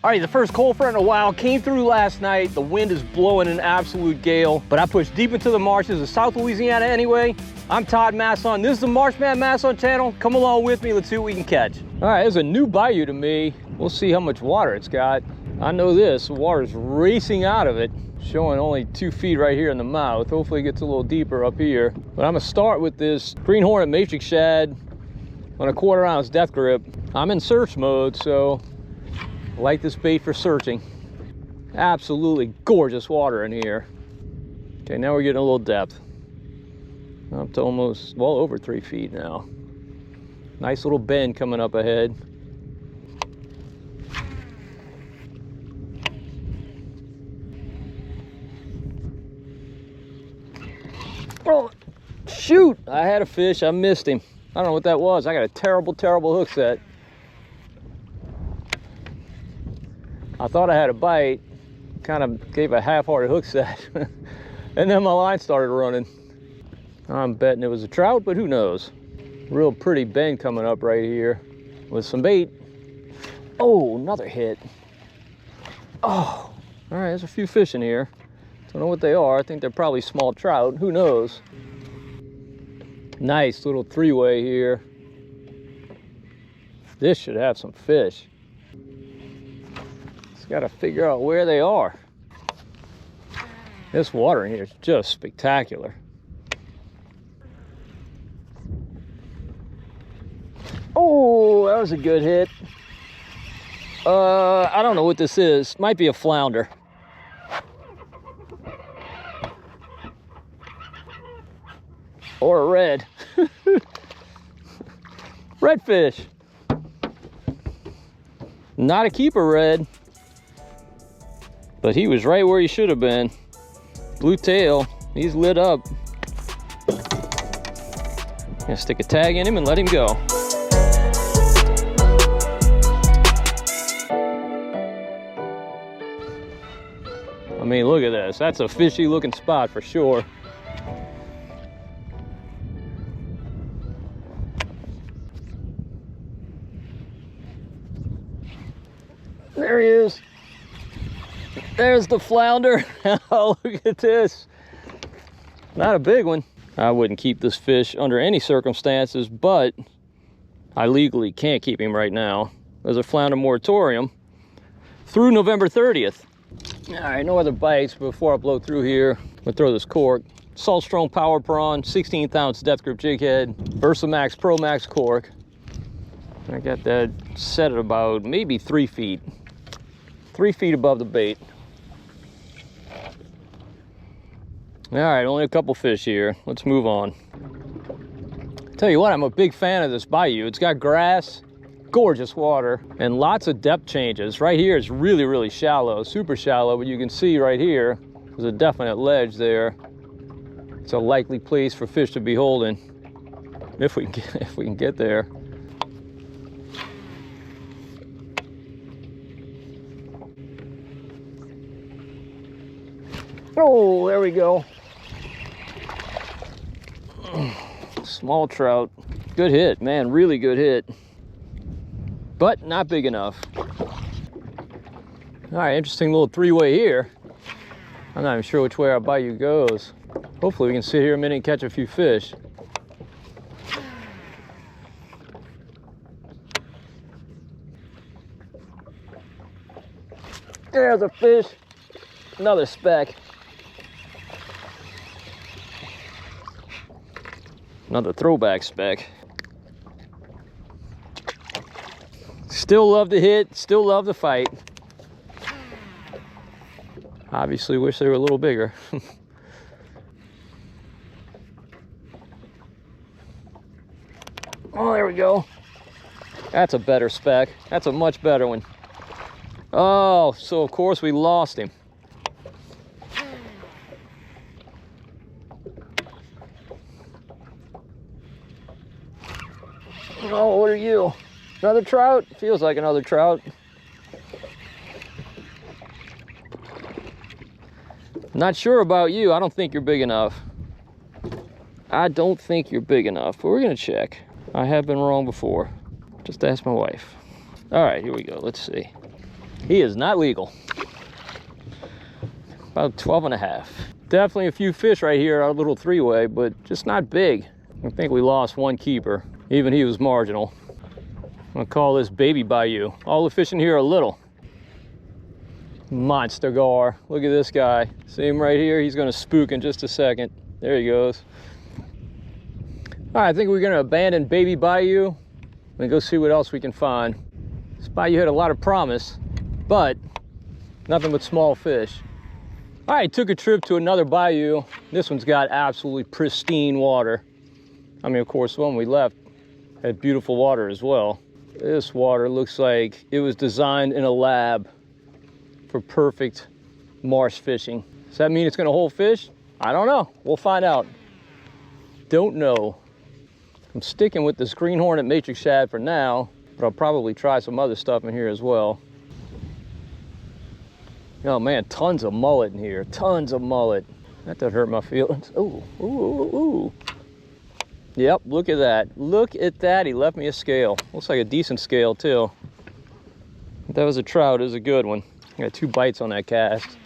All right, the first cold front in a while came through last night. The wind is blowing an absolute gale, but I pushed deep into the marshes of South Louisiana anyway. I'm Todd Masson. This is the Marshman Masson channel. Come along with me. Let's see what we can catch. All right, there's a new bayou to me. We'll see how much water it's got. I know this, the water's racing out of it, showing only 2 feet right here in the mouth. Hopefully it gets a little deeper up here. But I'm gonna start with this green hornet matrix shad on a 1/4 ounce death grip. I'm in search mode, so I like this bait for searching. Absolutely gorgeous water in here. Okay, now we're getting a little depth. Up to almost, well, over 3 feet now. Nice little bend coming up ahead. Oh, shoot! I had a fish, I missed him. I don't know what that was. I got a terrible, terrible hook set. I thought I had a bite, kind of gave a half-hearted hook set, and then my line started running. I'm betting it was a trout, but who knows? Real pretty bend coming up right here with some bait. Oh, another hit. Oh, all right, there's a few fish in here. Don't know what they are. I think they're probably small trout. Who knows? Nice little 3-way here. This should have some fish. Just got to figure out where they are. This water in here is just spectacular. Oh, that was a good hit. I don't know what this is. Might be a flounder. Or a red. Redfish. Not a keeper red, but he was right where he should have been. Blue tail, he's lit up. Gonna stick a tag in him and let him go. I mean, look at this. That's a fishy looking spot for sure. There he is. There's the flounder. Oh, look at this. Not a big one. I wouldn't keep this fish under any circumstances, but I legally can't keep him right now. There's a flounder moratorium through November 30th. All right, no other bites. Before I blow through here, I'm gonna throw this cork. Saltstrom Power Prawn, 16th ounce depth grip jig head, Versamax Pro Max cork. I got that set at about maybe 3 feet. 3 feet above the bait. All right, only a couple fish here. Let's move on. Tell you what, I'm a big fan of this bayou. It's got grass, gorgeous water, and lots of depth changes. Right here is really, really shallow, super shallow, but you can see right here, there's a definite ledge there. It's a likely place for fish to be holding, if we can get there. Oh, there we go. Small trout. Good hit, man, really good hit. But not big enough. All right, interesting little 3-way here. I'm not even sure which way our bayou goes. Hopefully we can sit here a minute and catch a few fish. There's a fish. Another speck. Another throwback speck. Still love to hit, still love to fight. Obviously wish they were a little bigger. Oh, there we go. That's a better speck. That's a much better one. Oh, so of course we lost him. Oh, what are you? Another trout? Feels like another trout. Not sure about you. I don't think you're big enough. I don't think you're big enough, but we're gonna check. I have been wrong before. Just ask my wife. All right, here we go. Let's see. He is not legal. About 12 and a half. Definitely a few fish right here, our little three-way, but just not big. I think we lost one keeper. Even he was marginal. I'm gonna call this baby bayou. All the fish in here are little. Monster gar. Look at this guy. See him right here? He's gonna spook in just a second. There he goes. All right, I think we're gonna abandon baby bayou and go see what else we can find. This bayou had a lot of promise, but nothing but small fish. All right, took a trip to another bayou. This one's got absolutely pristine water. I mean, of course, when we left, had beautiful water as well. This water looks like it was designed in a lab for perfect marsh fishing. Does that mean it's gonna hold fish? I don't know, we'll find out. Don't know. I'm sticking with this green hornet matrix shad for now, but I'll probably try some other stuff in here as well. Oh man, tons of mullet in here, tons of mullet. That doesn't hurt my feelings. Ooh, ooh, ooh, ooh. Yep, look at that. Look at that, he left me a scale. Looks like a decent scale too. If that was a trout, it was a good one. I got 2 bites on that cast.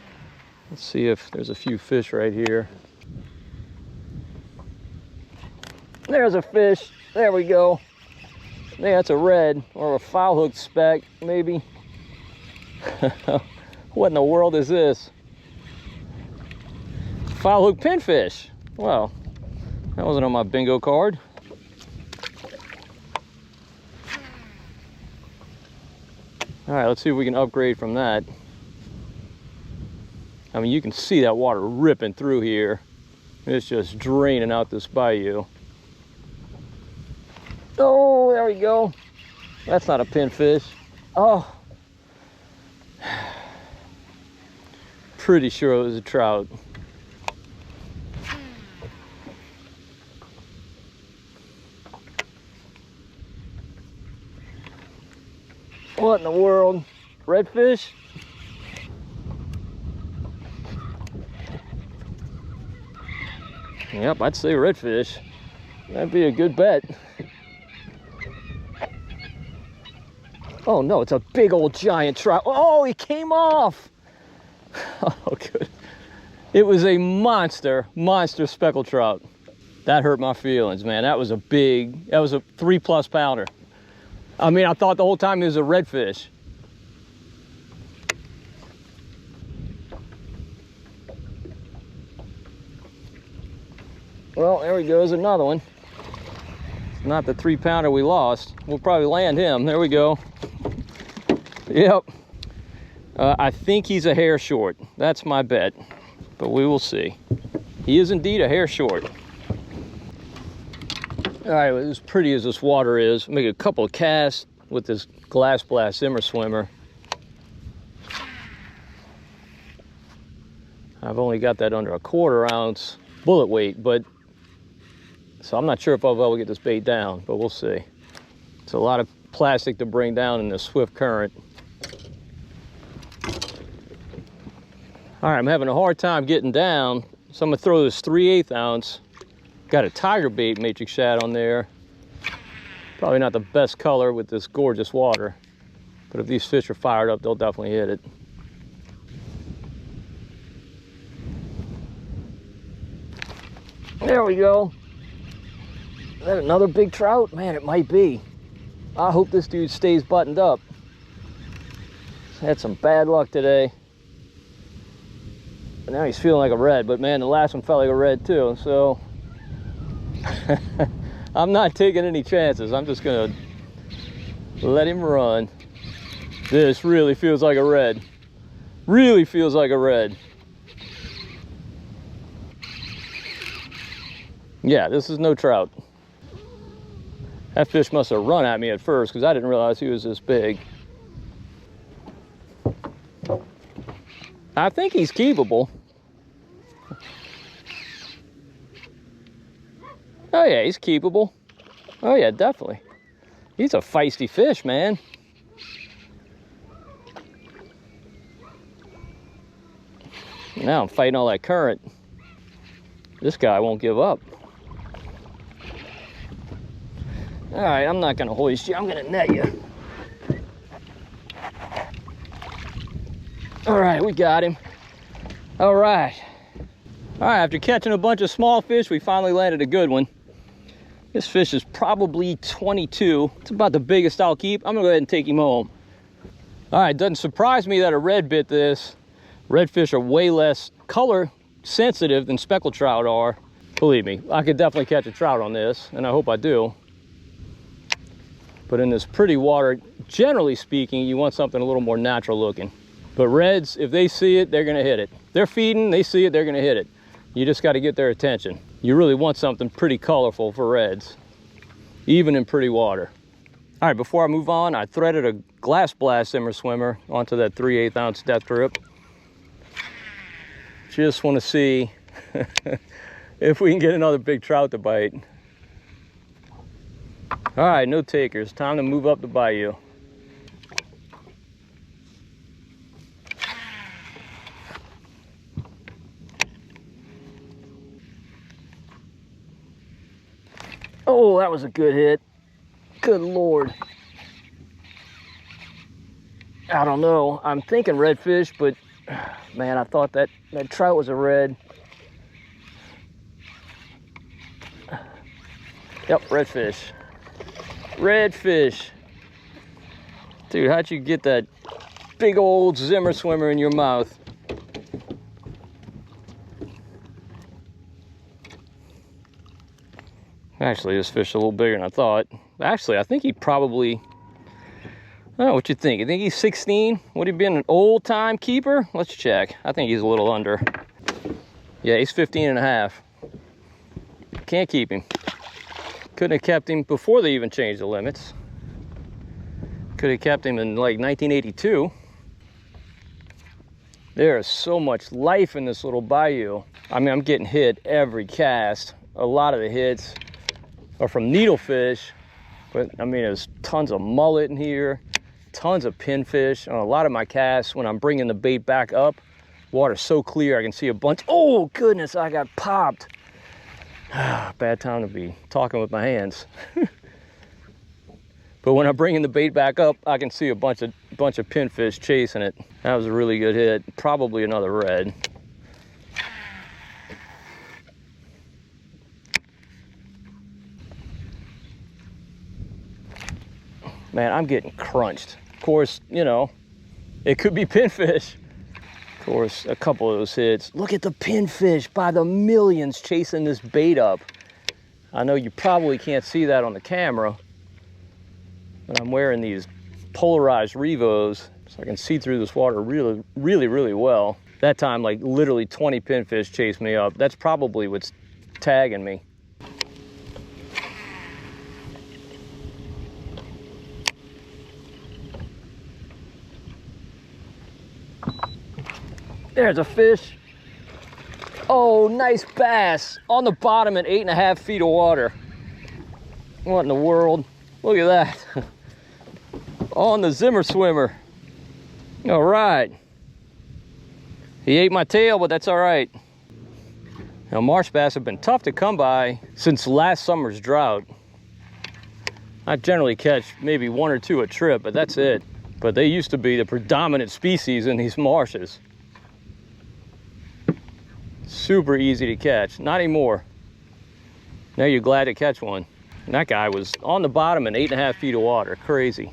Let's see if there's a few fish right here. There's a fish, there we go. I think that's a red or a foul hook speck, maybe. What in the world is this? Foul hook pinfish. Well, that wasn't on my bingo card. All right, let's see if we can upgrade from that. I mean, you can see that water ripping through here. It's just draining out this bayou. Oh, there we go. That's not a pinfish. Oh. Pretty sure it was a trout. What in the world? Redfish? Yep, I'd say redfish. That'd be a good bet. Oh no, it's a big old giant trout. Oh, he came off. Oh, good. It was a monster speckled trout. That hurt my feelings, man. That was a 3+ pounder. I mean, I thought the whole time it was a redfish. Well, there we goes, another one. It's not the 3-pounder we lost. We'll probably land him. There we go. Yep. I think he's a hair short. That's my bet, but we will see. He is indeed a hair short. All right, well, as pretty as this water is, make a couple of casts with this Glass Blast Zimmer swimmer. I've only got that under a 1/4 ounce bullet weight, but so I'm not sure if I'll be able to get this bait down, but we'll see. It's a lot of plastic to bring down in this swift current. All right, I'm having a hard time getting down, so I'm gonna throw this 3/8 ounce. Got a tiger bait matrix shad on there. Probably not the best color with this gorgeous water, but if these fish are fired up, they'll definitely hit it. There we go. Is that another big trout? Man, it might be. I hope this dude stays buttoned up. Had some bad luck today. But now he's feeling like a red, but man, the last one felt like a red too, so I'm not taking any chances. I'm just gonna let him run. This really feels like a red. Really feels like a red. Yeah, this is no trout. That fish must have run at me at first because I didn't realize he was this big. I think he's keepable. Oh yeah, he's keepable. Oh yeah, definitely. He's a feisty fish, man. Now I'm fighting all that current. This guy won't give up. All right, I'm not gonna hoist you, I'm gonna net you. All right, we got him. All right. All right, after catching a bunch of small fish, we finally landed a good one. This fish is probably 22. It's about the biggest I'll keep. I'm gonna go ahead and take him home. All right, doesn't surprise me that a red bit this. Redfish are way less color sensitive than speckled trout are. Believe me, I could definitely catch a trout on this, and I hope I do. But in this pretty water, generally speaking, you want something a little more natural looking. But reds, if they see it, they're gonna hit it. They're feeding, they see it, they're gonna hit it. You just gotta get their attention. You really want something pretty colorful for reds, even in pretty water. All right, before I move on, I threaded a glass blast simmer swimmer onto that 3/8 ounce depth grip. Just wanna see if we can get another big trout to bite. All right, no takers, time to move up the bayou. Oh, that was a good hit. Good Lord. I don't know. I'm thinking redfish, but man, I thought that trout was a red. Yep, redfish. Redfish. Dude, how'd you get that big old Zimmer swimmer in your mouth? Actually, this fish is a little bigger than I thought. Actually, I think he probably, I don't know what you think. You think he's 16? Would he be an old time keeper? Let's check. I think he's a little under. Yeah, he's 15 and a half. Can't keep him. Couldn't have kept him before they even changed the limits. Could have kept him in like 1982. There is so much life in this little bayou. I mean, I'm getting hit every cast. A lot of the hits are from needlefish, but I mean, there's tons of mullet in here, tons of pinfish. On a lot of my casts, when I'm bringing the bait back up, water's so clear, I can see a bunch. Oh goodness, I got popped. Bad time to be talking with my hands. But when I'm bringing the bait back up, I can see a bunch of pinfish chasing it. That was a really good hit. Probably another red. Man, I'm getting crunched. Of course, you know, it could be pinfish. Of course, a couple of those hits. Look at the pinfish by the millions chasing this bait up. I know you probably can't see that on the camera, but I'm wearing these polarized Revos, so I can see through this water really, really, really well. That time, like literally 20 pinfish chased me up. That's probably what's tagging me. There's a fish. Oh, nice bass on the bottom at 8.5 feet of water. What in the world? Look at that. On the Zimmer swimmer. All right. He ate my tail, but that's all right. Now, marsh bass have been tough to come by since last summer's drought. I generally catch maybe 1 or 2 a trip, but that's it. But they used to be the predominant species in these marshes. Super easy to catch. Not anymore. Now you're glad to catch one. And that guy was on the bottom in 8.5 feet of water. Crazy.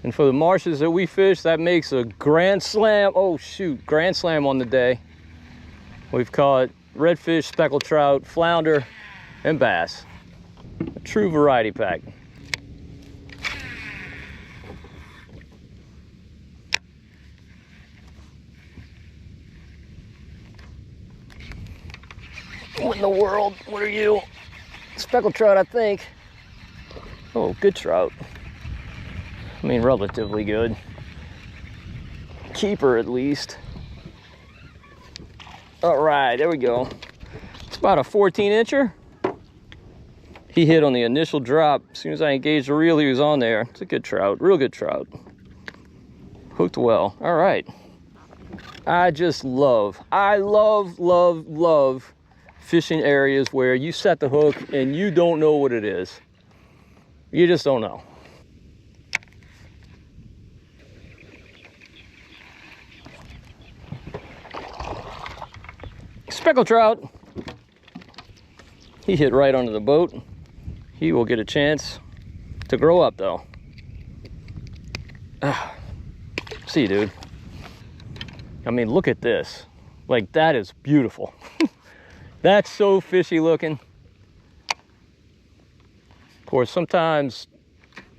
And for the marshes that we fish, that makes a grand slam. Oh shoot, grand slam on the day. We've caught redfish, speckled trout, flounder, and bass. A true variety pack. What in the world? What are you? Speckled trout, I think. Oh, good trout. I mean, relatively good. Keeper, at least. All right, there we go. It's about a 14-incher. He hit on the initial drop. As soon as I engaged the reel, he was on there. It's a good trout, real good trout. Hooked well. All right. I love fishing areas where you set the hook and you don't know what it is. You just don't know. Speckled trout. He hit right under the boat. He will get a chance to grow up though. See, dude. I mean, look at this. Like, that is beautiful. That's so fishy looking. Of course, sometimes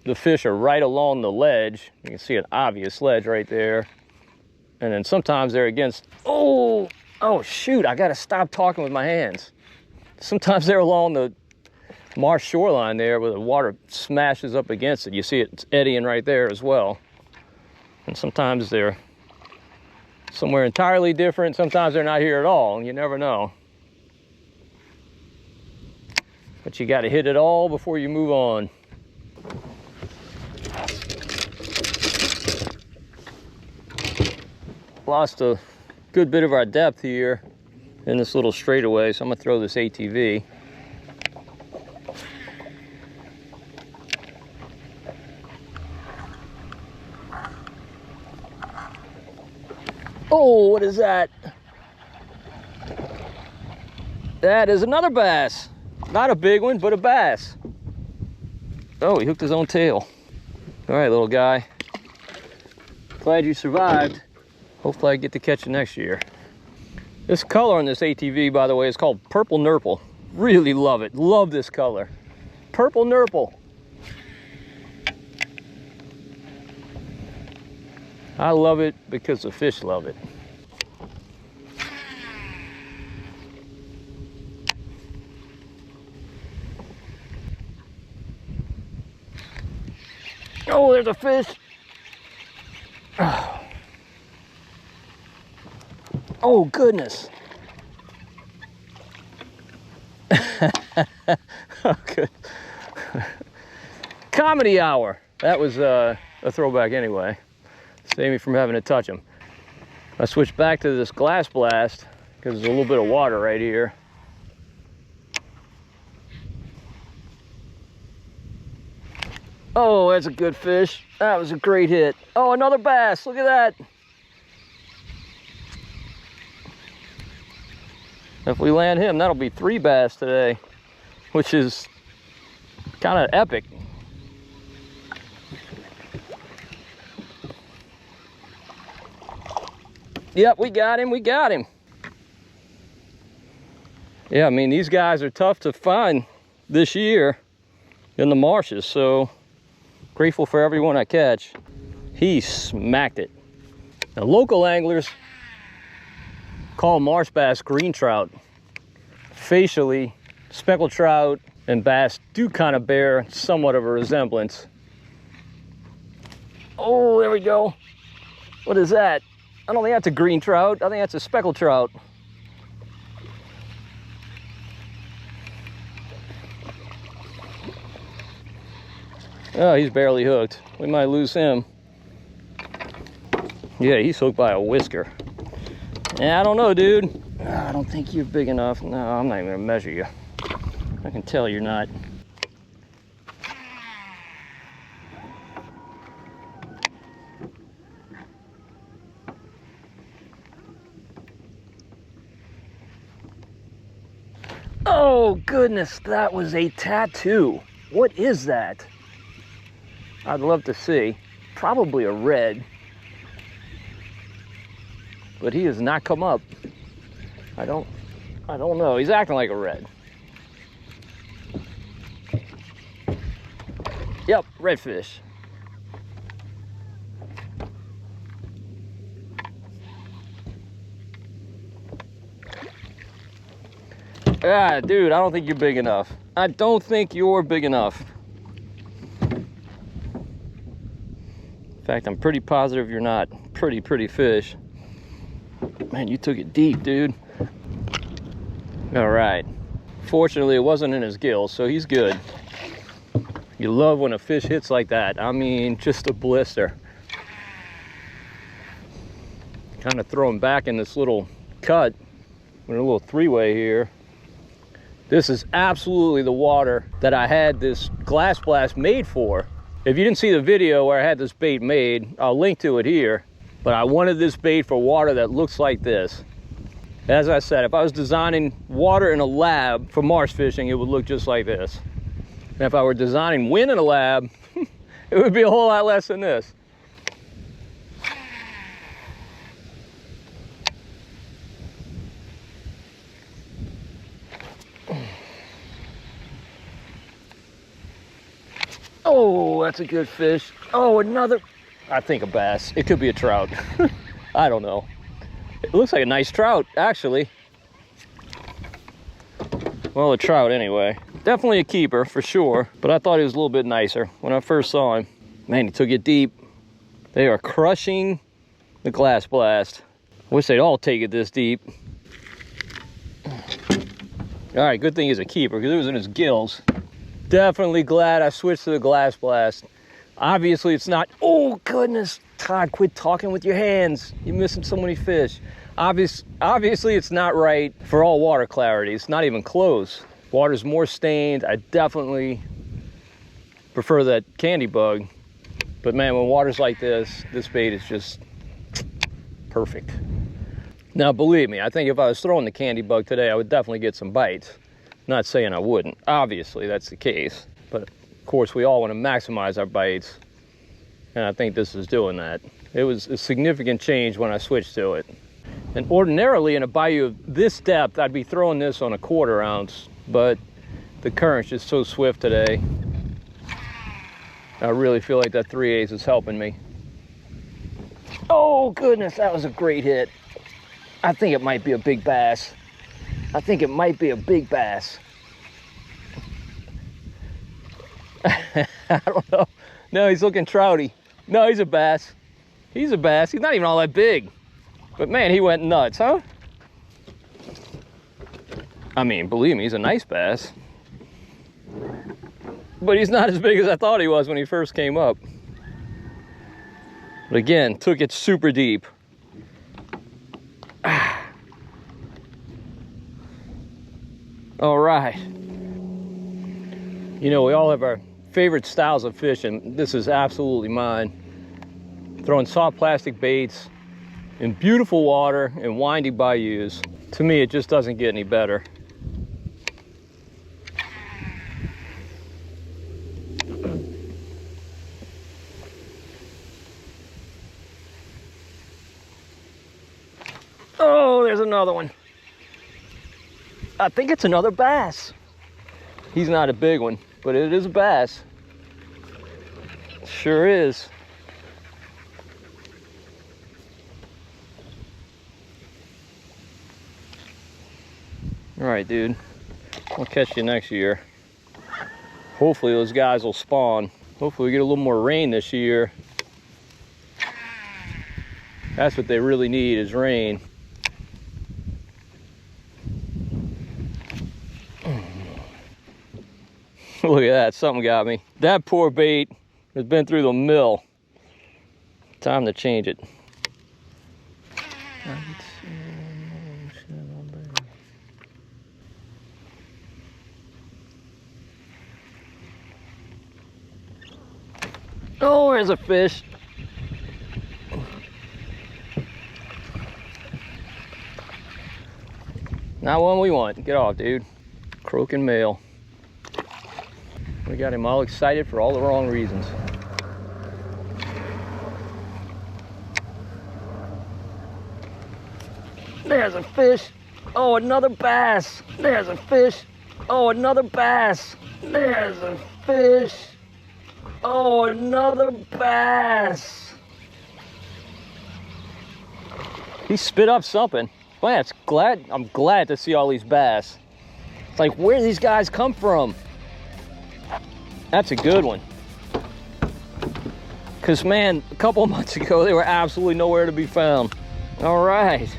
the fish are right along the ledge. You can see an obvious ledge right there. And then sometimes they're against, oh shoot, I gotta stop talking with my hands. Sometimes they're along the Marsh shoreline there where the water smashes up against it. You see it's eddying right there as well. And sometimes they're somewhere entirely different. Sometimes they're not here at all. You never know. But you got to hit it all before you move on. Lost a good bit of our depth here in this little straightaway, so I'm going to throw this ATV. Oh, what is that? That is another bass. Not a big one, but a bass. Oh, he hooked his own tail. All right, little guy. Glad you survived. Hopefully I get to catch you next year. This color on this ATV, by the way, is called Purple Nurple. Really love it. Love this color. Purple Nurple. I love it because the fish love it. Oh, there's a fish. Oh, goodness. Oh, good. Comedy hour. That was a throwback anyway. Save me from having to touch them. I switched back to this glass blast because there's a little bit of water right here. Oh, that's a good fish. That was a great hit. Oh, another bass. Look at that. If we land him, that'll be 3 bass today, which is kind of epic. Yep, we got him, we got him. Yeah, I mean, these guys are tough to find this year in the marshes, so grateful for everyone I catch. He smacked it. Now, local anglers call marsh bass green trout. Facially, speckled trout and bass do kind of bear somewhat of a resemblance. Oh, there we go. What is that? I don't think that's a green trout. I think that's a speckled trout. Oh, he's barely hooked. We might lose him. Yeah, he's hooked by a whisker. Yeah, I don't know, dude. I don't think you're big enough. No, I'm not even gonna measure you. I can tell you're not. Oh, goodness, that was a tattoo. What is that? I'd love to see. Probably a red. But he has not come up. I don't know. He's acting like a red. Yep, redfish. Ah, dude, I don't think you're big enough. I don't think you're big enough. In fact, I'm pretty positive you're not. Pretty fish. Man, you took it deep, dude. All right. Fortunately, it wasn't in his gills, so he's good. You love when a fish hits like that. I mean, just a blister. Kind of throw him back in this little cut with a little 3-way here. This is absolutely the water that I had this glass blast made for. If you didn't see the video where I had this bait made, I'll link to it here. But I wanted this bait for water that looks like this. As I said, if I was designing water in a lab for marsh fishing, it would look just like this. And if I were designing wind in a lab, it would be a whole lot less than this. Oh, that's a good fish. Oh, another, I think a bass. It could be a trout. I don't know. It looks like a nice trout, actually. Well, a trout anyway. Definitely a keeper for sure, but I thought he was a little bit nicer when I first saw him. Man, he took it deep. They are crushing the glass blast. Wish they'd all take it this deep. All right, good thing he's a keeper because it was in his gills. Definitely glad I switched to the glass blast. Obviously it's not, oh goodness, Todd, quit talking with your hands. You're missing so many fish. Obviously it's not right for all water clarity. It's not even close. Water's more stained. I definitely prefer that candy bug. But man, when water's like this bait is just perfect. Now believe me, I think if I was throwing the candy bug today, I would definitely get some bites. Not saying I wouldn't. Obviously that's the case. But of course we all want to maximize our bites. And I think this is doing that. It was a significant change when I switched to it. And ordinarily in a bayou of this depth, I'd be throwing this on a 1/4 ounce, but the current's just so swift today. I really feel like that 3/8 is helping me. Oh goodness, that was a great hit. I think it might be a big bass. I think it might be a big bass. I don't know. No, he's looking trouty. No, he's a bass. He's a bass. He's not even all that big. But man, he went nuts, huh? I mean, believe me, he's a nice bass. But he's not as big as I thought he was when he first came up. But again, took it super deep. All right. You know, we all have our favorite styles of fishing. This is absolutely mine. Throwing soft plastic baits in beautiful water and windy bayous. To me, it just doesn't get any better. Oh, there's another one. I think it's another bass. He's not a big one, but it is a bass. Sure is. All right, dude. I'll catch you next year. Hopefully those guys will spawn. Hopefully we get a little more rain this year. That's what they really need, is rain. Look at that, something got me. That poor bait has been through the mill. Time to change it. Oh, there's a fish. Not one we want. Get off, dude. Croaking male. We got him all excited for all the wrong reasons. There's a fish. Oh, another bass. There's a fish. Oh, another bass. There's a fish. Oh, another bass. He spit up something. Man, I'm glad to see all these bass. It's like, where do these guys come from? That's a good one. Because, man, a couple of months ago, they were absolutely nowhere to be found. All right.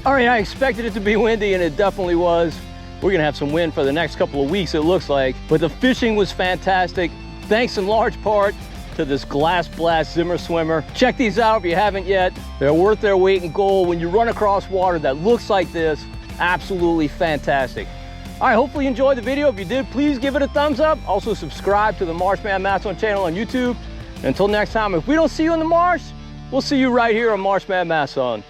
All right, I expected it to be windy, and it definitely was. We're going to have some wind for the next couple of weeks, it looks like. But the fishing was fantastic. Thanks in large part to this Glass Blast Zimmer Swimmer. Check these out if you haven't yet. They're worth their weight in gold. When you run across water that looks like this, absolutely fantastic. All right, hopefully you enjoyed the video. If you did, please give it a thumbs up. Also subscribe to the Marshman Masson channel on YouTube. And until next time, if we don't see you in the marsh, we'll see you right here on Marshman Masson.